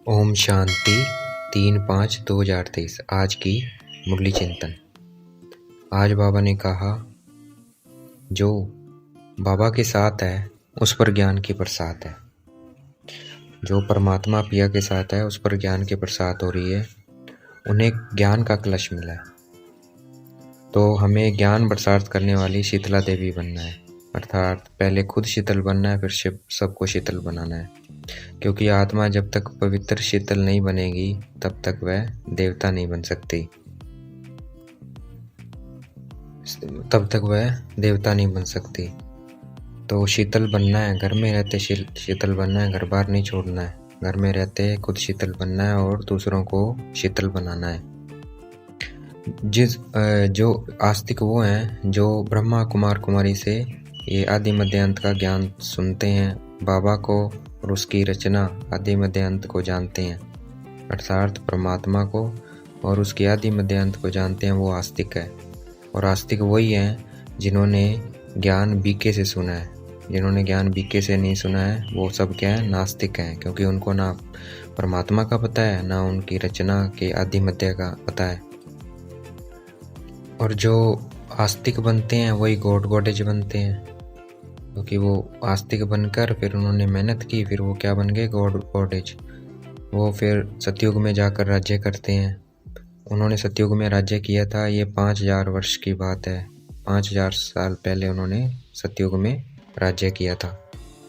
ओम शांति 3/5/2023। आज की मुरली चिंतन। आज बाबा ने कहा, जो बाबा के साथ है उस पर ज्ञान की बरसात है। जो परमात्मा पिया के साथ है उस पर ज्ञान की बरसात हो रही है। उन्हें ज्ञान का कलश मिला है, तो हमें ज्ञान बरसात करने वाली शीतला देवी बनना है। अर्थात पहले खुद शीतल बनना है, फिर सबको शीतल बनाना है। क्योंकि आत्मा जब तक पवित्र शीतल नहीं बनेगी तब तक वह देवता नहीं बन सकती, तो शीतल बनना है, घर में रहते शीतल बनना है, घर बार नहीं छोड़ना है। घर में रहते खुद शीतल बनना है और दूसरों को शीतल बनाना है। जो आस्तिक वो हैं जो ब्रह्मा कुमार कुमारी से ये आदि मध्य अंत का ज्ञान सुनते हैं, बाबा को और उसकी रचना आदि मध्य अंत को जानते हैं, अर्थात परमात्मा को और उसकी आदि मध्य अंत को जानते हैं, वो आस्तिक है। और आस्तिक वही हैं जिन्होंने ज्ञान बीके से सुना है। जिन्होंने ज्ञान बीके से नहीं सुना है वो सब क्या है, नास्तिक हैं। क्योंकि उनको ना परमात्मा का पता है, ना उनकी रचना के आदि मध्य का पता है। और जो आस्तिक बनते हैं वही गॉड गॉडेज बनते हैं, क्योंकि वो आस्तिक बनकर फिर उन्होंने मेहनत की, फिर वो क्या बन गए, गॉड गॉडेज। वो फिर सतयुग में जाकर राज्य करते हैं। उन्होंने सतयुग में राज्य किया था, ये 5000 वर्ष की बात है। 5000 साल पहले उन्होंने सतयुग में राज्य किया था,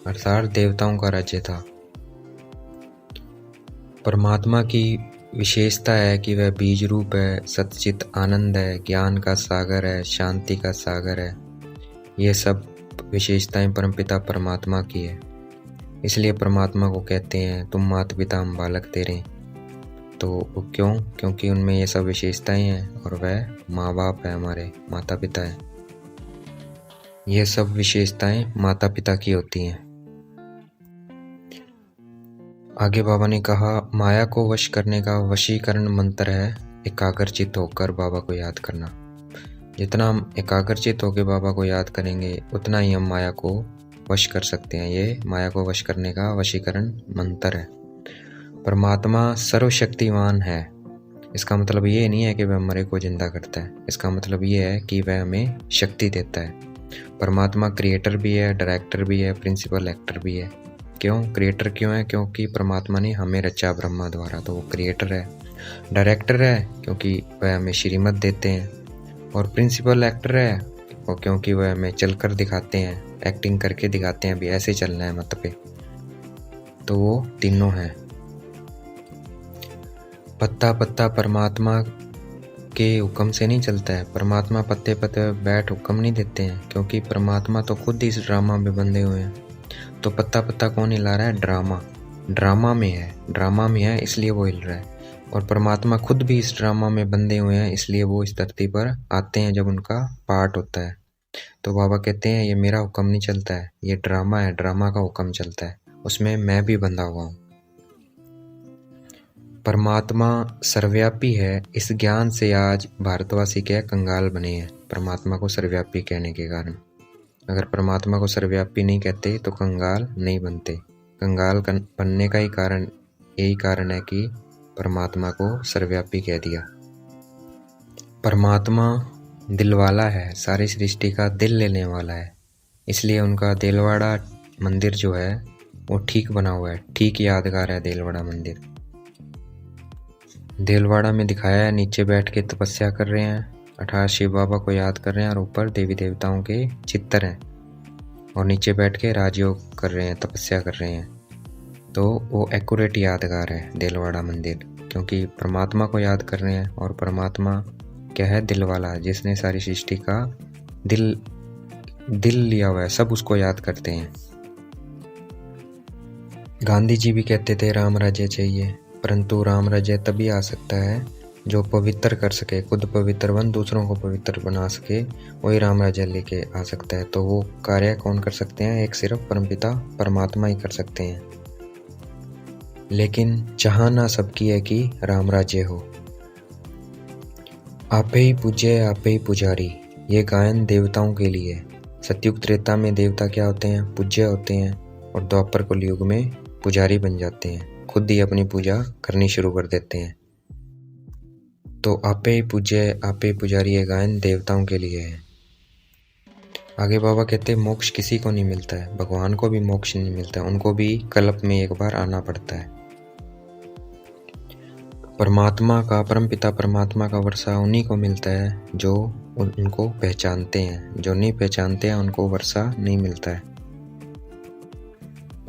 अर्थात देवताओं का राज्य था। परमात्मा की विशेषता है कि वह बीज रूप है, सच्चित आनंद है, ज्ञान का सागर है, शांति का सागर है। ये सब विशेषताएं परमपिता परमात्मा की है। इसलिए परमात्मा को कहते हैं, तुम माता पिता हम बालक तेरे। तो क्यों? क्योंकि उनमें ये सब विशेषताएं हैं और वह माँ बाप है, हमारे माता पिता है। ये सब विशेषताएं माता पिता की होती हैं। आगे बाबा ने कहा, माया को वश करने का वशीकरण मंत्र है एकाग्रचित होकर बाबा को याद करना। जितना हम एकाग्रचित होकर बाबा को याद करेंगे उतना ही हम माया को वश कर सकते हैं। ये माया को वश करने का वशीकरण मंत्र है। परमात्मा सर्वशक्तिमान है। इसका मतलब ये नहीं है कि वह मरे को जिंदा करता है। इसका मतलब ये है कि वह हमें शक्ति देता है। परमात्मा क्रिएटर भी है, डायरेक्टर भी है, प्रिंसिपल एक्टर भी है। क्यों क्रिएटर क्यों है? क्योंकि परमात्मा ने हमें रचा ब्रह्मा द्वारा, तो वो क्रिएटर है। डायरेक्टर है क्योंकि वह हमें श्रीमत देते हैं। और प्रिंसिपल एक्टर है और क्योंकि वह हमें चलकर दिखाते हैं, एक्टिंग करके दिखाते हैं, अभी ऐसे चलना है मत पे। तो वो तीनों हैं। पत्ता पत्ता परमात्मा के हुक्म से नहीं चलता है। परमात्मा पत्ते पत्ते बैठ हुक्म नहीं देते हैं, क्योंकि परमात्मा तो खुद इस ड्रामा में बंधे हुए हैं। तो पत्ता पत्ता कौन हिला रहा है? ड्रामा में है इसलिए वो हिल रहा है। और परमात्मा खुद भी इस ड्रामा में बंधे हुए हैं, इसलिए वो इस धरती पर आते हैं जब उनका पार्ट होता है। तो बाबा कहते हैं, ये मेरा हुक्म नहीं चलता है, ये ड्रामा है, ड्रामा का हुक्म चलता है, उसमें मैं भी बंधा हुआ हूँ। परमात्मा सर्वव्यापी है, इस ज्ञान से आज भारतवासी क्या कंगाल बने हैं, परमात्मा को सर्वव्यापी कहने के कारण। अगर परमात्मा को सर्वव्यापी नहीं कहते तो कंगाल नहीं बनते। कंगाल बनने का यही कारण है कि परमात्मा को सर्वव्यापी कह दिया। परमात्मा दिलवाला है, सारी सृष्टि का दिल लेने वाला है। इसलिए उनका देलवाड़ा मंदिर जो है वो ठीक बना हुआ है, ठीक यादगार है देलवाड़ा मंदिर। देलवाड़ा में दिखाया है, नीचे बैठ के तपस्या कर रहे हैं, 18 शिव बाबा को याद कर रहे हैं और ऊपर देवी देवताओं के चित्र हैं और नीचे बैठ के राजयोग कर रहे हैं, तपस्या कर रहे हैं। तो वो एक्यूरेट यादगार है देलवाड़ा मंदिर, क्योंकि परमात्मा को याद कर रहे हैं। और परमात्मा क्या है? दिल वाला, जिसने सारी सृष्टि का दिल लिया हुआ है, सब उसको याद करते हैं। गांधी जी भी कहते थे राम राज्य चाहिए, परंतु राम राज्य तभी आ सकता है जो पवित्र कर सके, खुद पवित्र बन दूसरों को पवित्र बना सके, वही राम राज्य लेके आ सकता है। तो वो कार्य कौन कर सकते हैं? एक सिर्फ परमपिता परमात्मा ही कर सकते हैं। लेकिन चाहना सबकी है कि राम राज्य हो। आपे ही पूज्य आपे ही पुजारी, ये गायन देवताओं के लिए। सतयुग त्रेता में देवता क्या होते हैं? पूज्य होते हैं, और द्वापर कलयुग में पुजारी बन जाते हैं। खुद ही अपनी पूजा करनी शुरू कर देते हैं। तो आपे ही पूज्य आपे पुजारी ये गायन देवताओं के लिए है। आगे बाबा कहते हैं मोक्ष किसी को नहीं मिलता है, भगवान को भी मोक्ष नहीं मिलता है, उनको भी कल्प में एक बार आना पड़ता है। परमात्मा का, परमपिता परमात्मा का वर्षा उन्हीं को मिलता है जो उनको पहचानते हैं, जो नहीं पहचानते हैं उनको वर्षा नहीं मिलता है।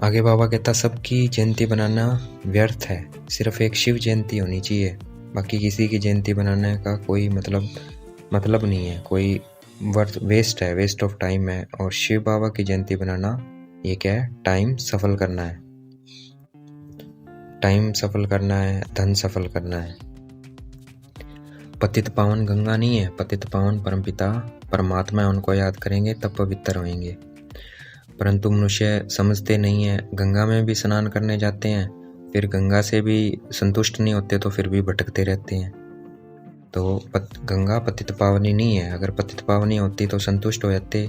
आगे बाबा कहता सबकी जयंती बनाना व्यर्थ है, सिर्फ एक शिव जयंती होनी चाहिए, बाकी किसी की जयंती बनाने का कोई मतलब नहीं है, कोई वेस्ट है, वेस्ट ऑफ टाइम है। और शिव बाबा की जयंती बनाना ये क्या है, टाइम सफल करना है, टाइम सफल करना है, धन सफल करना है। पतित पावन गंगा नहीं है, पतित पावन परमपिता परमात्मा है, उनको याद करेंगे तब पवित्र होंगे। परंतु मनुष्य समझते नहीं है, गंगा में भी स्नान करने जाते हैं, फिर गंगा से भी संतुष्ट नहीं होते तो फिर भी भटकते रहते हैं। तो गंगा पतित पावनी नहीं है, अगर पतित पावनी होती तो संतुष्ट हो जाते,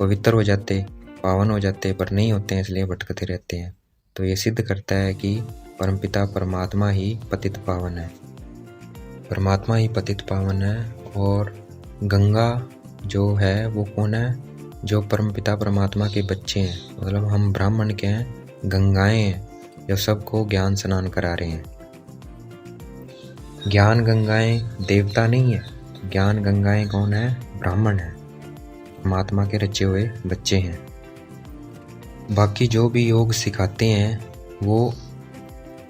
पवित्र हो जाते, पावन हो जाते, पर नहीं होते हैं इसलिए भटकते रहते हैं। तो ये सिद्ध करता है कि परमपिता परमात्मा ही पतित पावन है, परमात्मा ही पतित पावन है। और गंगा जो है वो कौन है, जो परमपिता परमात्मा के बच्चे हैं, मतलब हम ब्राह्मण के हैं, गंगाएं हैं जो सबको ज्ञान स्नान करा रहे हैं। ज्ञान गंगाएं देवता नहीं है, ज्ञान गंगाएं कौन है, ब्राह्मण है, परमात्मा के रचे हुए बच्चे हैं। बाकी जो भी योग सिखाते हैं वो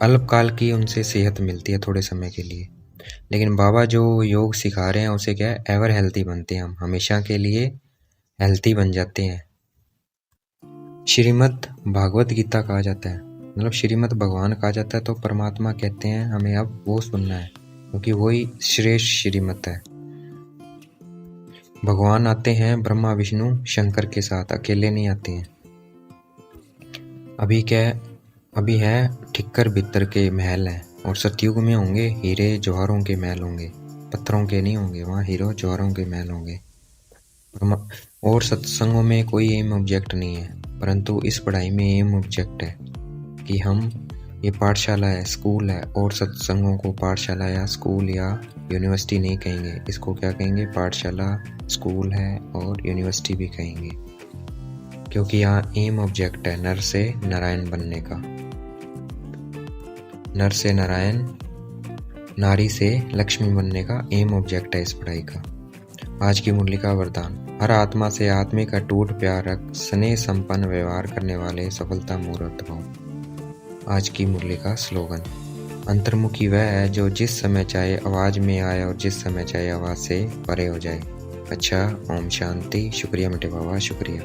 अल्पकाल की उनसे सेहत मिलती है थोड़े समय के लिए, लेकिन बाबा जो योग सिखा रहे हैं उसे क्या है, एवर हेल्थी बनते हैं, हम हमेशा के लिए हेल्थी बन जाते हैं। श्रीमद् भागवत गीता कहा जाता है, मतलब श्रीमद् भगवान कहा जाता है, तो परमात्मा कहते हैं हमें अब वो सुनना है क्योंकि वही श्रेष्ठ श्रीमत है। भगवान आते हैं ब्रह्मा विष्णु शंकर के साथ, अकेले नहीं आते हैं। अभी है ठिक्कर बित्तर के महल हैं, और सतयुग में होंगे हीरे जवाहरों के महल होंगे, पत्थरों के नहीं होंगे, वहाँ हीरो जवाहरों के महल होंगे। और सत्संगों में कोई एम ऑब्जेक्ट नहीं है, परंतु इस पढ़ाई में एम ऑब्जेक्ट है कि हम, ये पाठशाला है, स्कूल है, और सत्संगों को पाठशाला या स्कूल या यूनिवर्सिटी नहीं कहेंगे, इसको क्या कहेंगे, पाठशाला, स्कूल है और यूनिवर्सिटी भी कहेंगे, क्योंकि यहाँ एम ऑब्जेक्ट है नर से नारायण बनने का, नर से नारायण, नारी से लक्ष्मी बनने का एम ऑब्जेक्ट है इस पढ़ाई का। आज की मुरली का वरदान, हर आत्मा से आत्मिक अटूट प्यार रख, स्नेह संपन्न व्यवहार करने वाले सफलता मूर्त भव। आज की मुरली का स्लोगन, अंतर्मुखी वह है जो जिस समय चाहे आवाज में आए और जिस समय चाहे आवाज से परे हो जाए। अच्छा, ओम शांति। शुक्रिया मेरे बाबा, शुक्रिया।